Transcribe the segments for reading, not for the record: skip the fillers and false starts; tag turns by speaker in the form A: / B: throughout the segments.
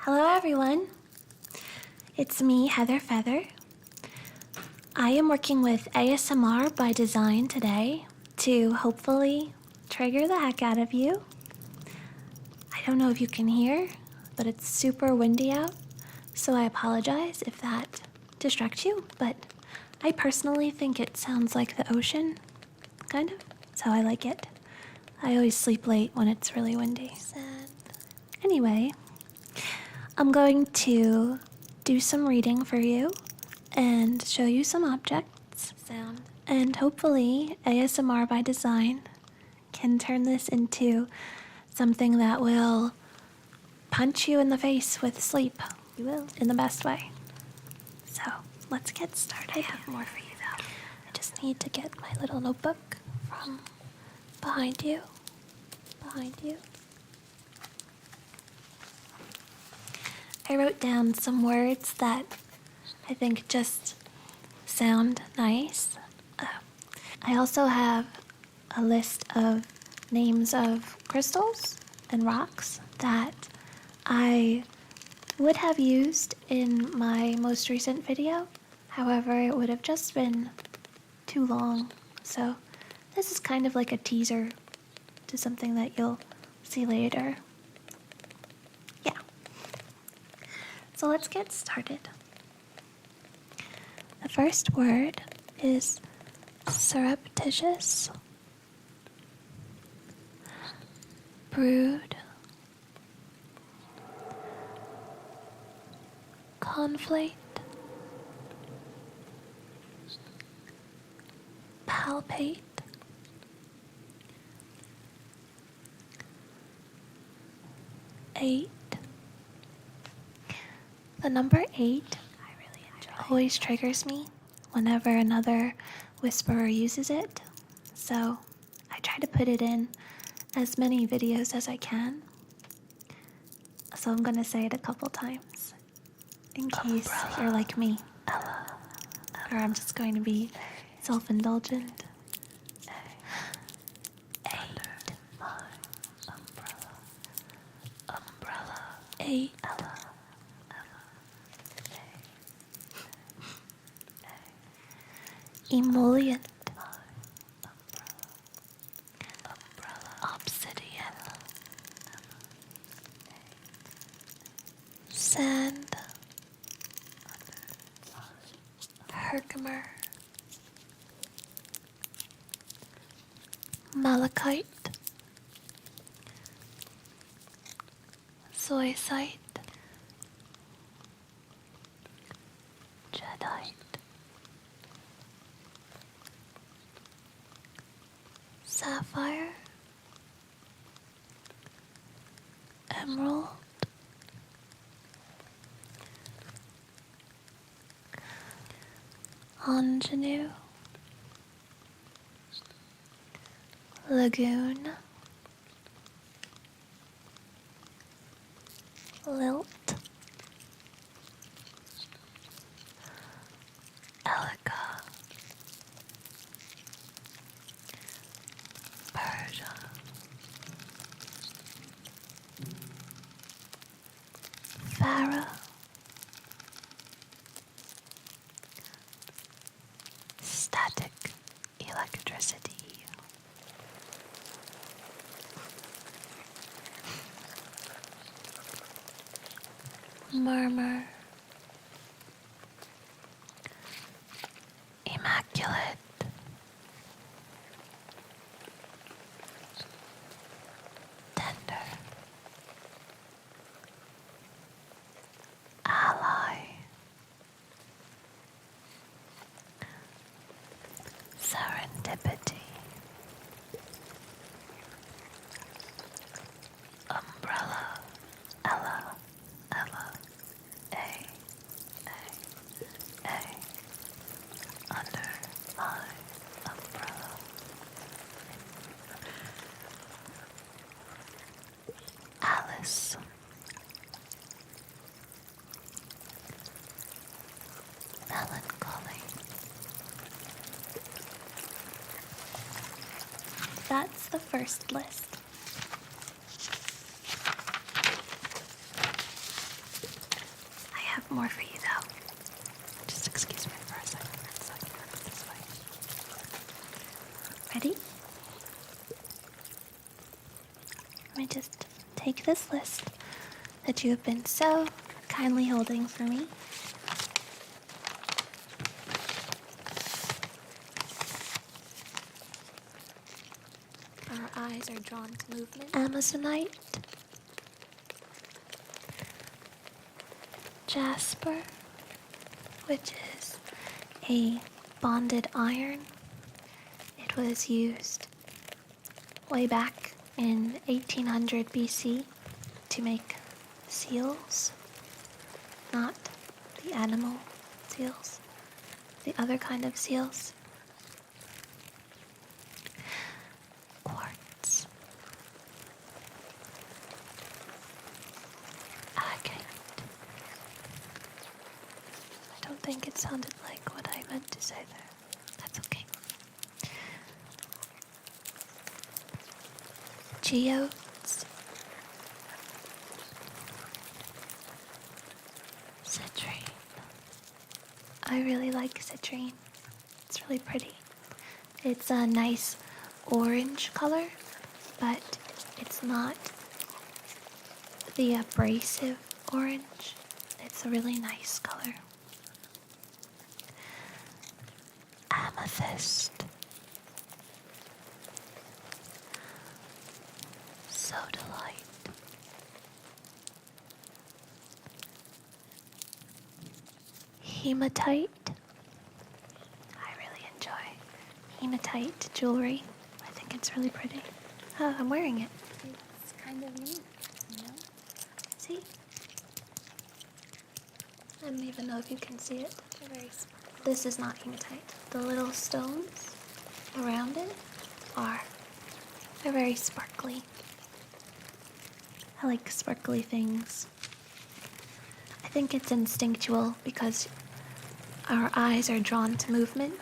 A: Hello everyone, it's me, Heather Feather. I am working with ASMRByDesign today to hopefully trigger the heck out of you. I don't know if you can hear, but it's super windy out, so I apologize if that distracts you, but I personally think it sounds like the ocean, kind of, so I like it. I always sleep late when it's really windy. Anyway, I'm going to do some reading for you and show you some objects, and hopefully ASMRByDesign can turn this into something that will punch you in the face with sleep. You will, in the best way. So let's get started. I have more for you though. I just need to get my little notebook from behind you. I wrote down some words that I think just sound nice. I also have a list of names of crystals and rocks that I would have used in my most recent video. However, it would have just been too long. So this is kind of like a teaser to something that you'll see later. So let's get started. The first word is surreptitious, brood, conflate, palpate, eight. The number 8 always triggers me whenever another whisperer uses it, so I try to put it in as many videos as I can. So I'm going to say it a couple times in case you're like me, or I'm just going to be self-indulgent. 8. Emollient, obsidian, sand, herkimer, malachite, zoisite, jadeite, sapphire, emerald, ingenue, lagoon, lilt, elica, Persia, Farah, static electricity, murmur, immaculate, tender, ally, serendipity, umbrella, Ella, A, under my umbrella. Alice, melancholy. That's the first list. have more for you though. Just excuse me for a second. So I can work this way. Ready? Let me just take this list that you have been so kindly holding for me. Our eyes are drawn to movement. Amazonite, jasper, which is a bonded iron. It was used way back in 1800 BC to make seals, not the animal seals, the other kind of seals. Quartz, agate. I don't think it sounded like what I meant to say there. That's okay. Geodes, citrine. I really like citrine. It's really pretty. It's a nice orange color, but it's not the abrasive orange. It's a really nice color. Amethyst, sodalite, hematite. I really enjoy hematite jewelry. I think it's really pretty. Oh, I'm wearing it. It's kind of neat, you know? See? I don't even know if you can see it. They're very sparkly. This is not hematite. The little stones around it they're very sparkly. I like sparkly things. I think it's instinctual because our eyes are drawn to movement.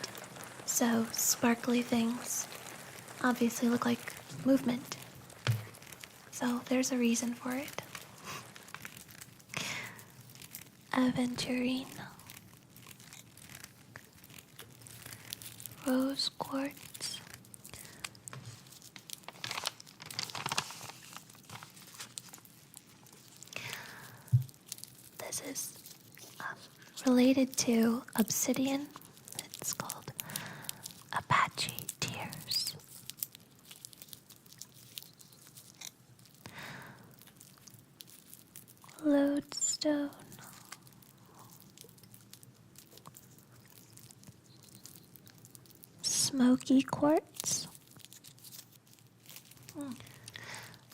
A: So sparkly things obviously look like movement. So there's a reason for it. Aventurine, rose quartz, this is related to obsidian. It's called Apache tears. Lodestone, smoky quartz.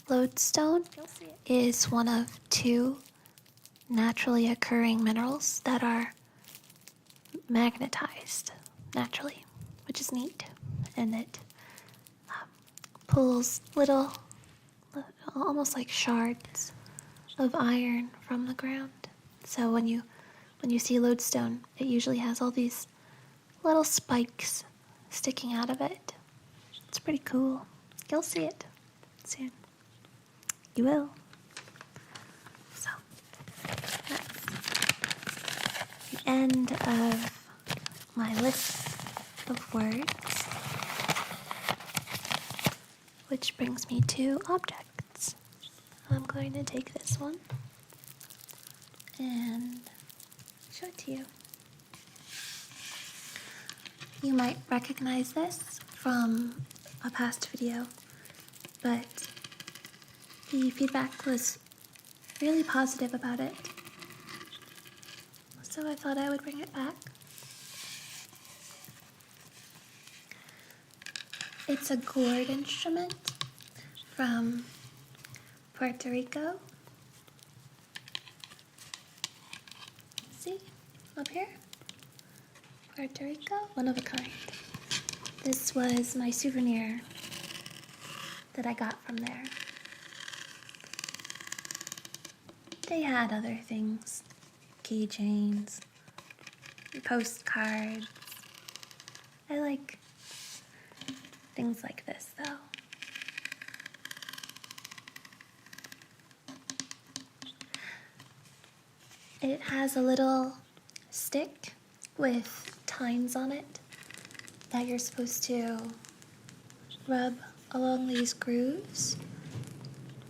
A: Lodestone is one of two naturally occurring minerals that are magnetized naturally, which is neat. And it pulls little, almost like shards of iron from the ground. So when you see lodestone, it usually has all these little spikes sticking out of it. It's pretty cool. You'll see it soon. You will. So that's the end of my list of words, which brings me to objects. I'm going to take this one and show it to you. You might recognize this from a past video, but the feedback was really positive about it, so I thought I would bring it back. It's a gourd instrument from Puerto Rico. See, up here? Puerto Rico, one of a kind. This was my souvenir that I got from there. They had other things, keychains, postcards. I like things like this though. It has a little stick with tines on it that you're supposed to rub along these grooves.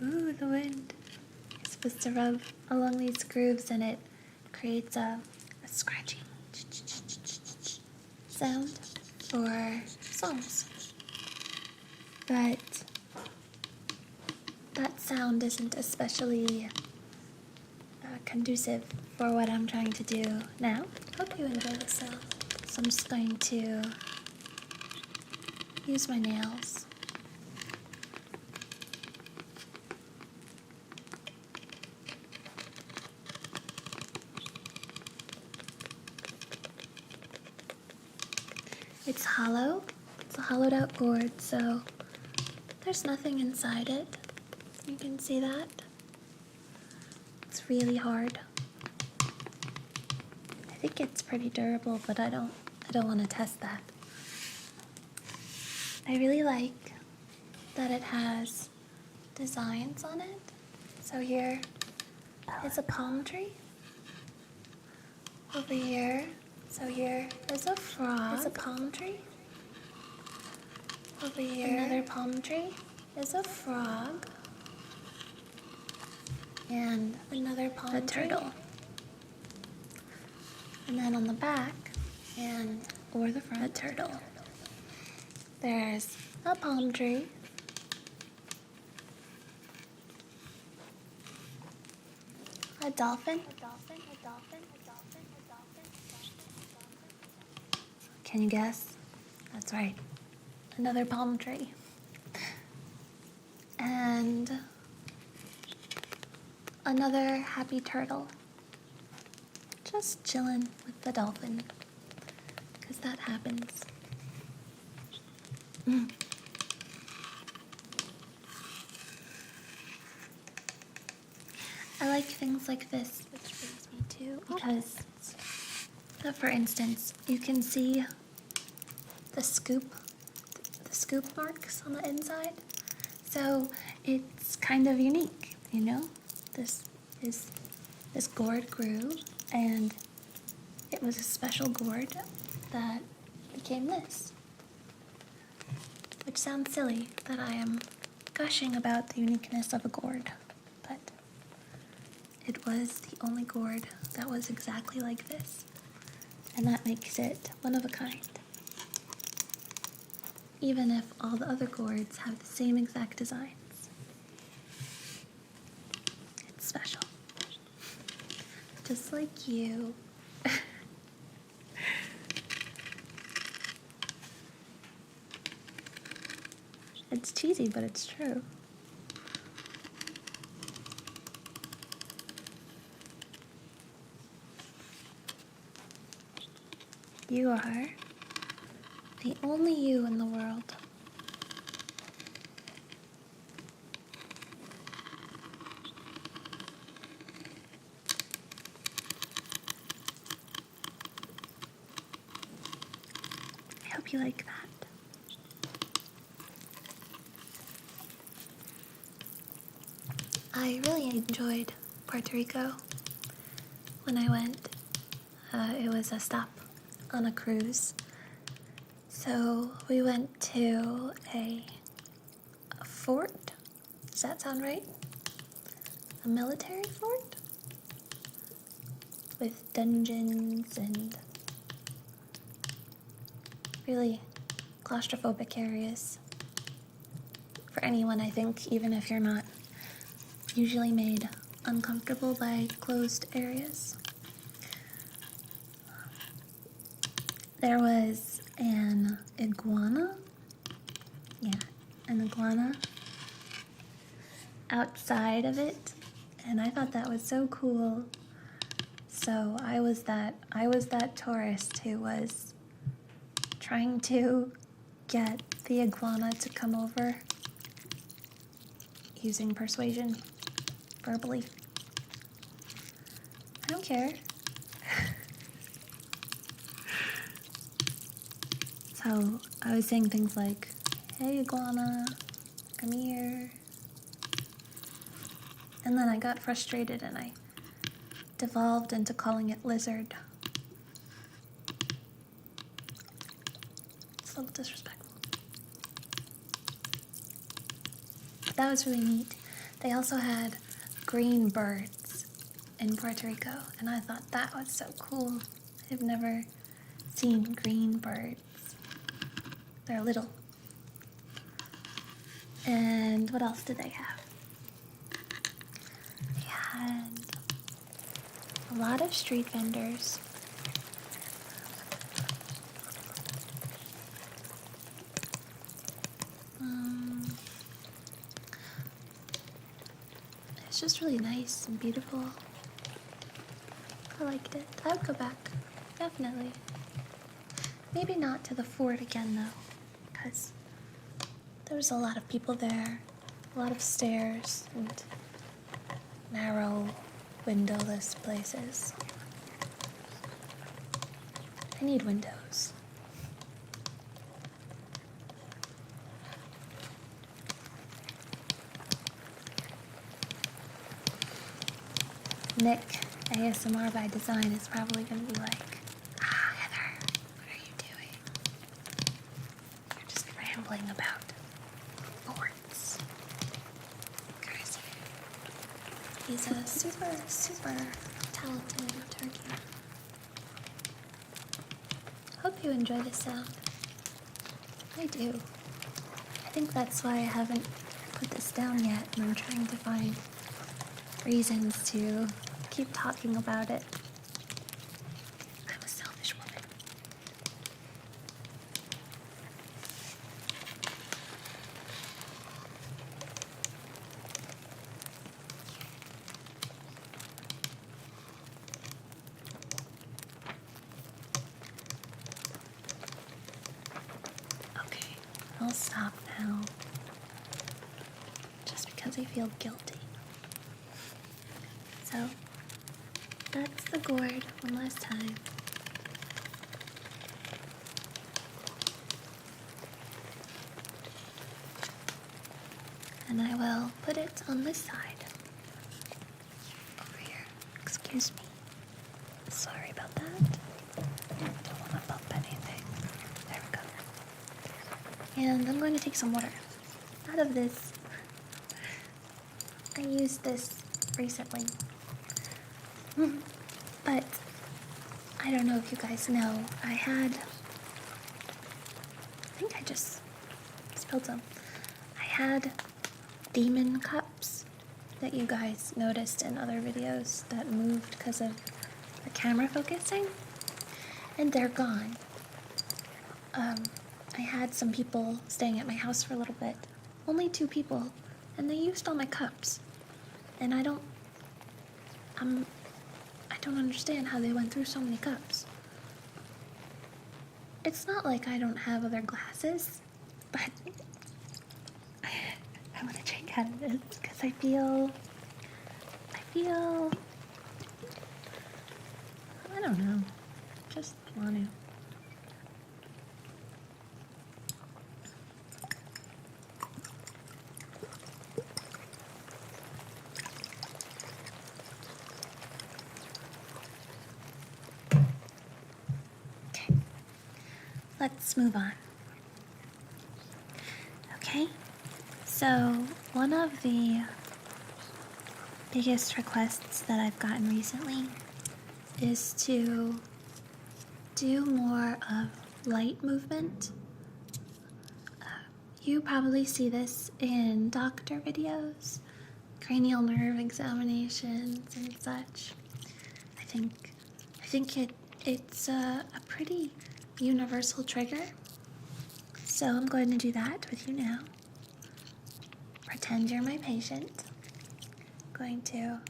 A: Ooh, the wind. You're supposed to rub along these grooves and it creates a scratching sound for songs. But that sound isn't especially conducive for what I'm trying to do now. Hope you enjoy the sound. So I'm just going to use my nails. It's hollow. It's a hollowed out gourd, so there's nothing inside it. You can see that. It's really hard. I think it's pretty durable, but I don't want to test that. I really like that it has designs on it. So here is a palm tree. Over here, so here is a frog. It's a palm tree. Over here, another palm tree is a frog. And another palm tree. A turtle. And then on the back, or the front, a turtle. There's a palm tree. A dolphin. Can you guess? That's right. Another palm tree. And another happy turtle. Just chilling with the dolphin. Because that happens. I like things like this, which brings me to, because, for instance, you can see the scoop marks on the inside. So it's kind of unique, you know? This gourd grew, and it was a special gourd that became this. Which sounds silly that I am gushing about the uniqueness of a gourd, but it was the only gourd that was exactly like this, and that makes it one of a kind. Even if all the other gourds have the same exact designs. It's special. Just like you. It's cheesy, but it's true. You are the only you in the world. I hope you like that. I really enjoyed Puerto Rico when I went. It was a stop on a cruise. So we went to a fort. Does that sound right? A military fort? With dungeons and really claustrophobic areas. For anyone, I think, even if you're not usually made uncomfortable by closed areas. There was an iguana. Yeah, an iguana outside of it, and I thought that was so cool. So I was that tourist who was trying to get the iguana to come over using persuasion, verbally. I don't care. So I was saying things like, "Hey iguana, come here." And then I got frustrated and I devolved into calling it lizard. It's a little disrespectful. But that was really neat. They also had green birds in Puerto Rico, and I thought that was so cool. I've never seen green birds. They're little. And what else did they have? They had a lot of street vendors. It's just really nice and beautiful. I liked it. I would go back, definitely. Maybe not to the fort again though, because there was a lot of people there, a lot of stairs and narrow, windowless places. I need windows. Nick, ASMR by Design, is probably going to be like, Heather, what are you doing? You're just rambling about forts. Crazy. He's a super, super talented turkey. Hope you enjoy this sound. I do. I think that's why I haven't put this down yet, and I'm trying to find reasons to keep talking about it. I'm a selfish woman. Okay, I'll stop now. Just because I feel guilty. So, that's the gourd one last time. And I will put it on this side. Over here. Excuse me. Sorry about that. Don't want to bump anything. There we go. And I'm going to take some water out of this. I used this recently. But I don't know if you guys know, I think I just spilled some. I had demon cups that you guys noticed in other videos that moved because of the camera focusing, and they're gone. I had some people staying at my house for a little bit, only 2 people, and they used all my cups, and I don't understand how they went through so many cups. It's not like I don't have other glasses, but I want to drink out of this because I feel, I don't know, just want to. Let's move on. Okay, so one of the biggest requests that I've gotten recently is to do more of light movement. You probably see this in doctor videos, cranial nerve examinations and such. I think it's a pretty universal trigger, so I'm going to do that with you now. Pretend you're my patient. I'm going to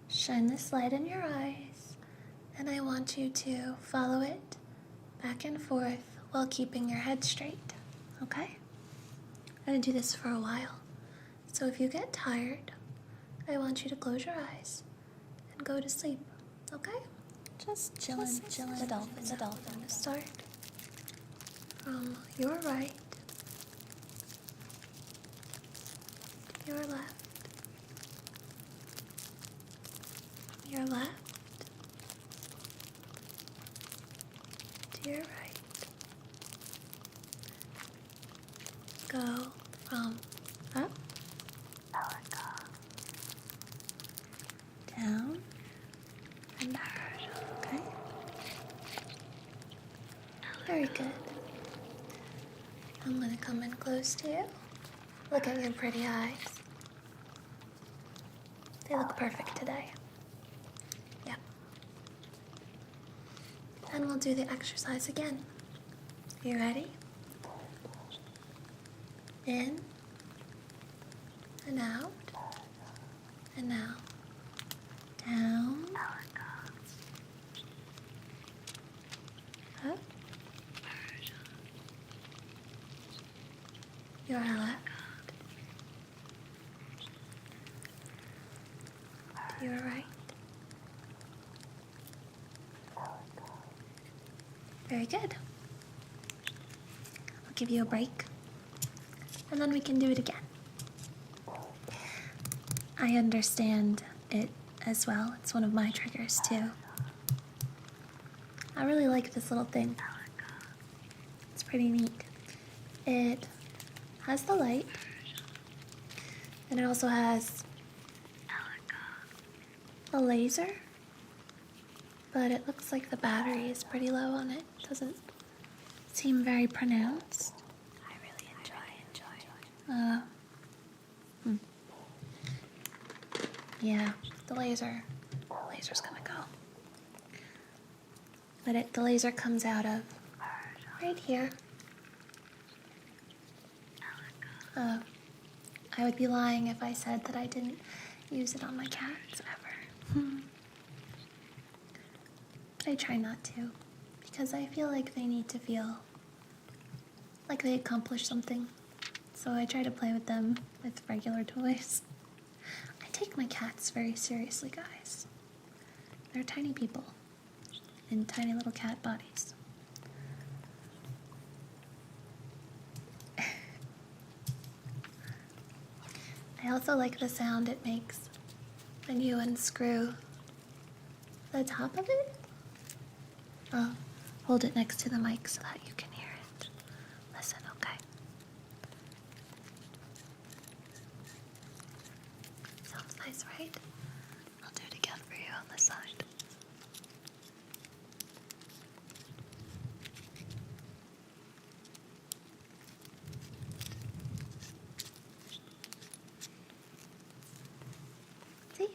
A: shine this light in your eyes, and I want you to follow it back and forth while keeping your head straight, okay? I'm going to do this for a while, so if you get tired, I want you to close your eyes and go to sleep, okay? Just chillin'. The dolphin. Start from your right to your left, from your left to your right. Go from up, down, and back. Okay? Very good. I'm going to come in close to you. Look at your pretty eyes. They look perfect today. Yep. And we'll do the exercise again. You ready? In and out and out. Down. Up. Your left. To your right. Very good. I'll give you a break, and then we can do it again. I understand it as well. It's one of my triggers too. I really like this little thing. It's pretty neat. It has the light, and it also has a laser, but it looks like the battery is pretty low on it. Doesn't seem very pronounced. I really enjoy. Yeah, the laser's gonna go. But the laser comes out of right here. I would be lying if I said that I didn't use it on my cats ever. But I try not to, because I feel like they need to feel like they accomplished something. So I try to play with them with regular toys. I take my cats very seriously, guys. They're tiny people in tiny little cat bodies. I also like the sound it makes when you unscrew the top of it. I'll hold it next to the mic so that you can hear it. Listen, okay? Sounds nice, right? I'll do it again for you on this side. See?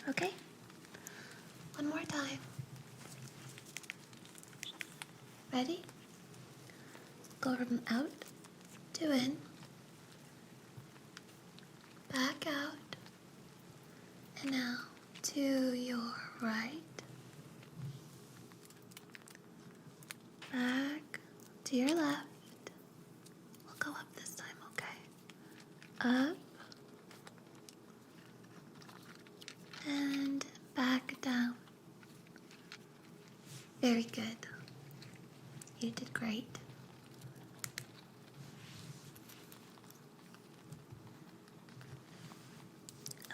A: Okay? One more time. Ready? Go from out to in, back out, and now to your right, back to your left. We'll go up this time, okay? Up, and back down. Very good. You did great.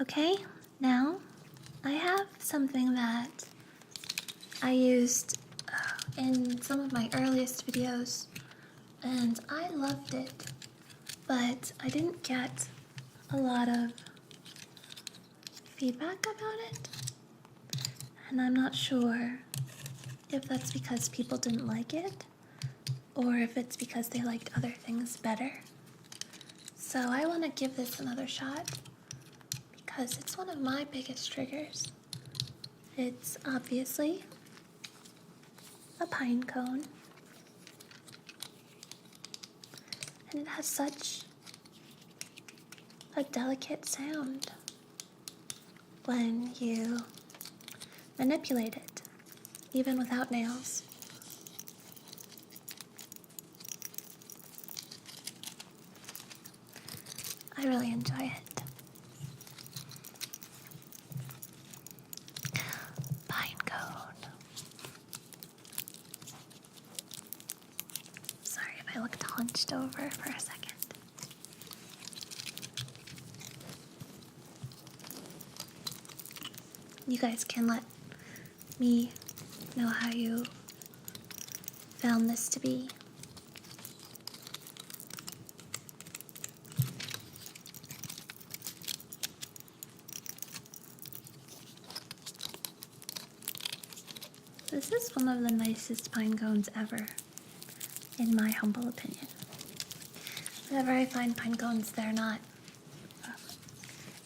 A: Okay, now I have something that I used in some of my earliest videos, and I loved it, but I didn't get a lot of feedback about it, and I'm not sure if that's because people didn't like it, or if it's because they liked other things better. So I want to give this another shot, because it's one of my biggest triggers. It's obviously a pine cone, and it has such a delicate sound when you manipulate it, even without nails. I really enjoy it. Pine cone. Sorry if I looked hunched over for a second. You guys can let me know how you found this to be. This is one of the nicest pine cones ever, in my humble opinion. Whenever I find pine cones, they're not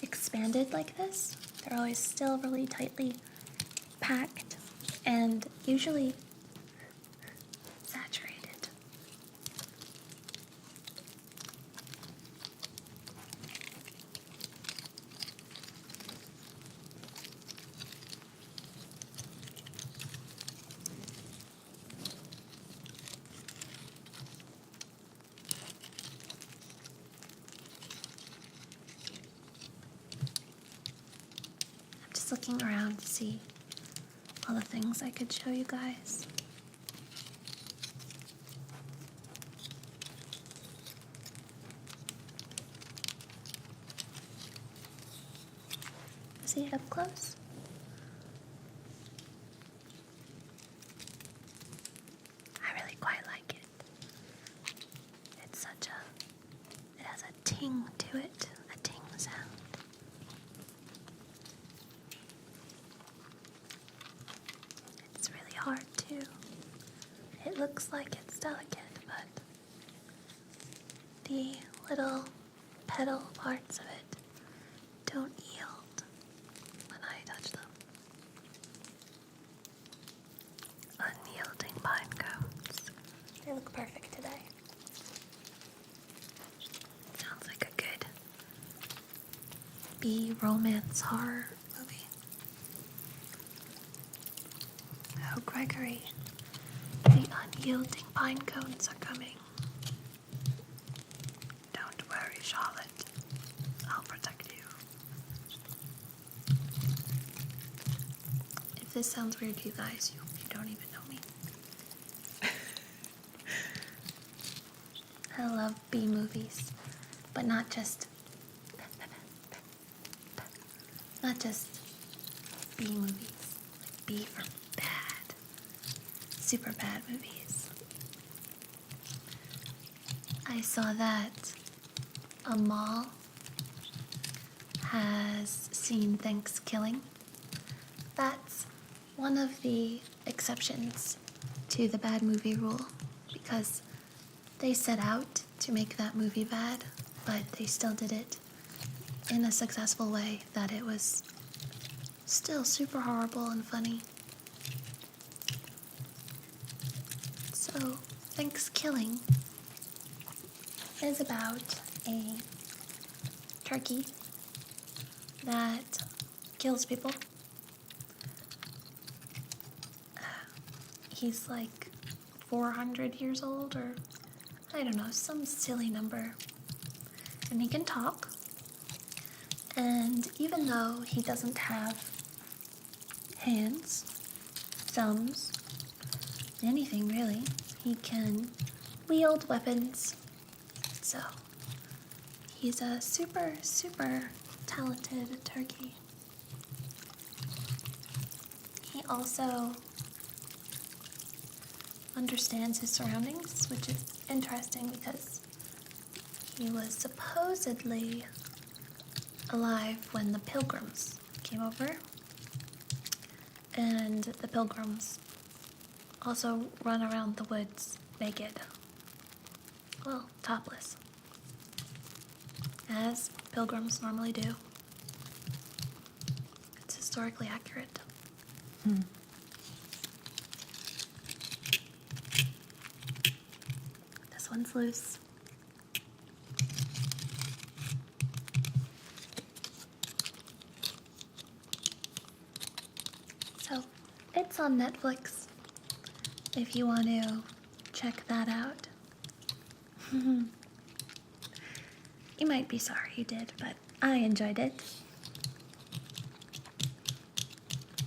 A: expanded like this. They're always still really tightly packed and usually saturated. I'm just looking around to see all the things I could show you guys. See it up close? I really quite like it. It's it has a ting to it, a ting sound. It's really hard too. It looks like it's delicate, but the little petal parts of it don't yield when I touch them. Unyielding pine cones. They look perfect today. Sounds like a good bee romance horror movie. Oh, Gregory, the unyielding pine cones are coming. Don't worry, Charlotte. I'll protect you. If this sounds weird to you guys, you don't even know me. I love bee movies, but not just bee movies. Like bee for bad, super bad movies. I saw that a mall has seen Thanksgiving. That's one of the exceptions to the bad movie rule, because they set out to make that movie bad, but they still did it in a successful way that it was still super horrible and funny. So, Thanksgiving is about a turkey that kills people. He's like 400 years old, or I don't know, some silly number. And he can talk. And even though he doesn't have hands, thumbs, anything really, he can wield weapons. So he's a super, super talented turkey. He also understands his surroundings, which is interesting because he was supposedly alive when the Pilgrims came over, and the Pilgrims also run around the woods naked, well, topless, as pilgrims normally do. It's historically accurate. This one's loose. So, it's on Netflix if you want to check that out. You might be sorry you did, but I enjoyed it.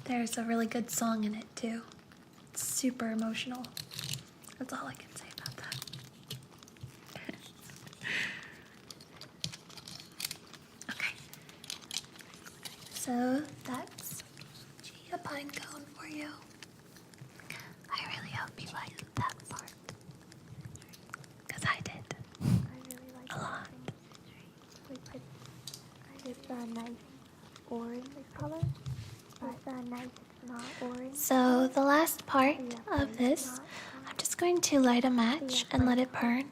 A: There's a really good song in it too. It's super emotional. That's all I can say about that. Okay. So that's a pine cone for you. I really hope you like that part. Because I did.
B: I really like
A: A lot.
B: It's a nice orange color. It's a nice, not orange.
A: So the last part of this, I'm just going to light a match and let it burn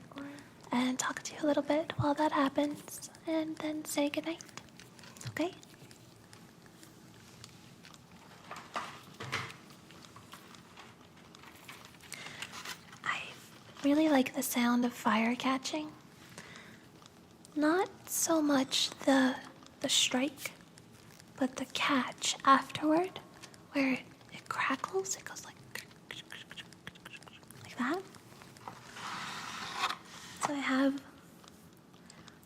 A: and talk to you a little bit while that happens and then say goodnight. Okay? I really like the sound of fire catching. Not so much the strike, but the catch afterward, where it crackles. It goes like that. So I have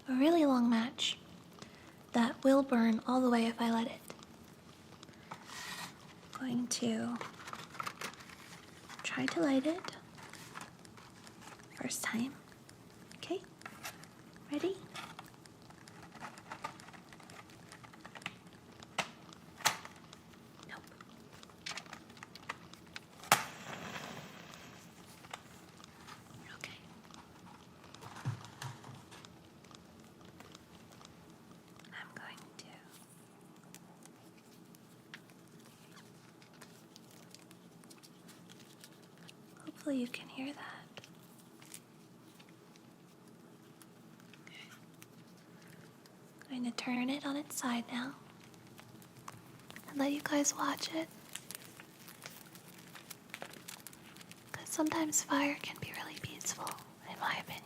A: a really long match that will burn all the way if I let it. I'm going to try to light it first time. Okay? Ready? Nope. Okay. I'm going to hopefully you can hear that. I'm going to turn it on its side now and let you guys watch it. Because sometimes fire can be really peaceful, in my opinion.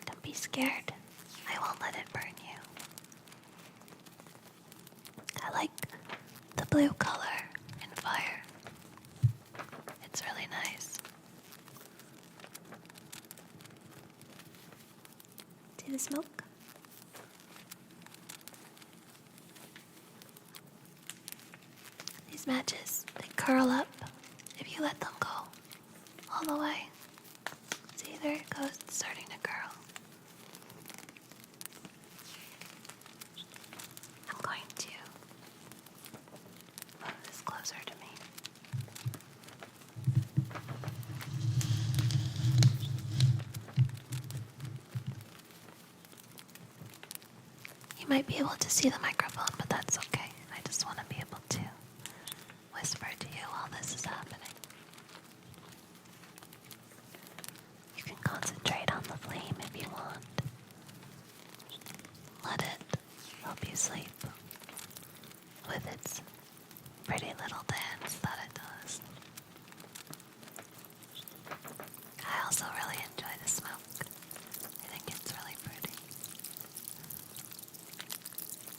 A: Don't be scared. I won't let it burn you. I like the blue color in fire. It's really nice. See the smoke? These matches, they curl up if you let them go all the way. See, there it goes, it's starting to curl. I'm going to move this closer to me. You might be able to see the microphone, but that's okay. I just want to be able to whisper to you while this is happening. You can concentrate on the flame if you want. Let it help you sleep with its pretty little dance that it does. I also really enjoy the smoke. I think it's really pretty.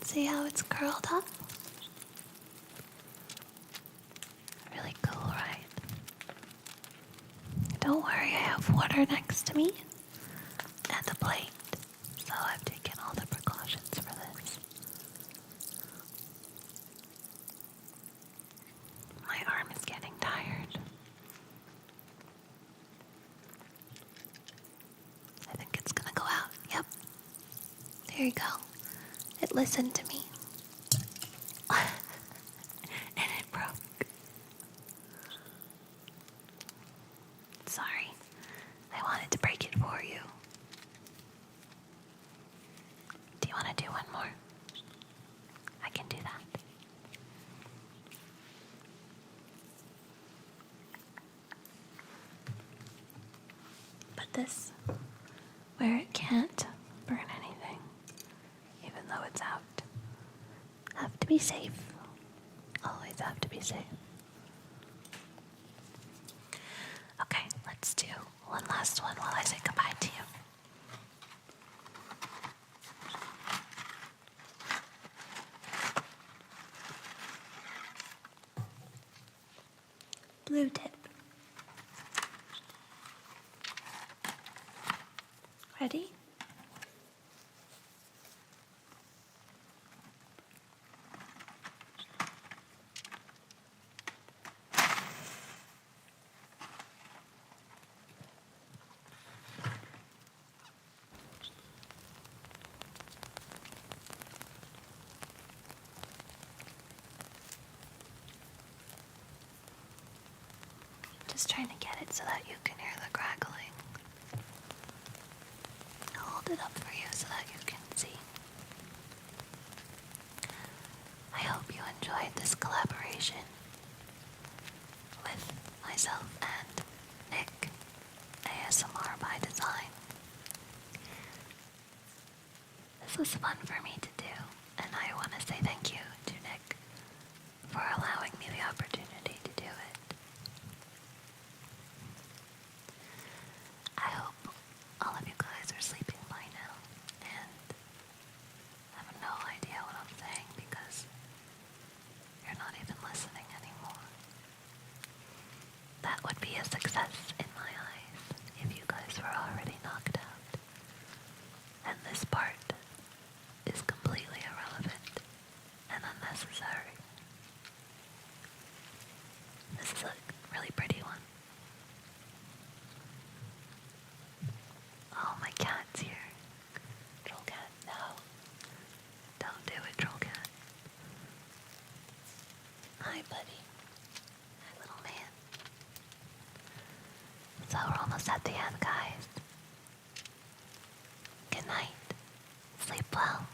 A: See how it's curled up? Really cool, right? Don't worry, I have water next to me and a plate, so I've taken all the precautions for this. My arm is getting tired. I think it's gonna go out. Yep. There you go. It listened to me. And it broke. Sorry. I wanted to break it for you. Do you want to do one more? I can do that. Put this where it can't burn anything, even though it's out. Have to be safe. Always have to be safe. Okay, let's do one last one while I say goodbye to you. Blue tip. Ready? Just trying to get it so that you can hear the crackling. I'll hold it up for you so that you can see. I hope you enjoyed this collaboration with myself and Nick, ASMR by Design. This was fun for me to do, and I want to say thank you to Nick for allowing me the opportunity to do it. I hope all of you guys are sleeping by now and have no idea what I'm saying because you're not even listening anymore. That would be a success in my eyes if you guys were already knocked out. And this part is completely irrelevant and unnecessary. This is a really pretty one. Oh, my cat's here. Troll cat, no. Don't do it, troll cat. Hi, buddy. Hi, little man. So we're almost at the end, guys. Good night. Sleep well.